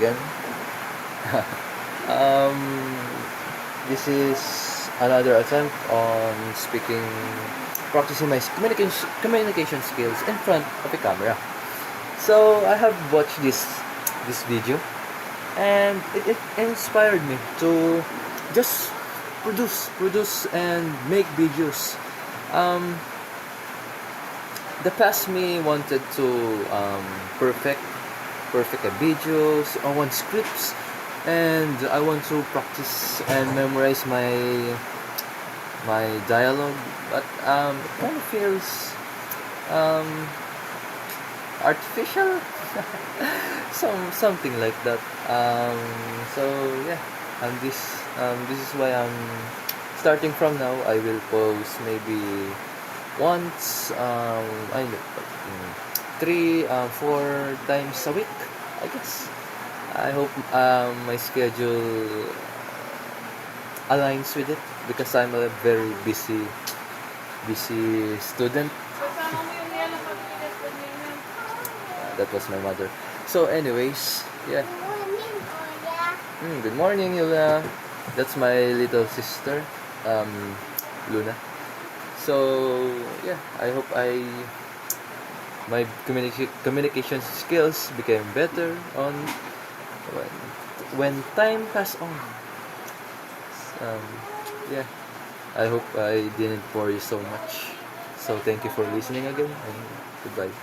again. um, this is another attempt on practicing my communication skills in front of a camera. So I have watched this video, and it inspired me to just produce and make videos. Um, the past me wanted to perfect a videos. I want scripts, and I want to practice and memorize my dialogue, but it kind of feels um, artificial, something like that. So yeah, and this is why I'm starting from now. I will post maybe once, I know, 4 times a week, I guess. I hope my schedule aligns with it, because I'm a very busy student. That was my mother. So anyways, yeah. Good morning, Yula. That's my little sister, Luna. So yeah, I hope my communication skills became better on when time passed on. Um, yeah, I hope I didn't bore you so much. So thank you for listening again, and goodbye.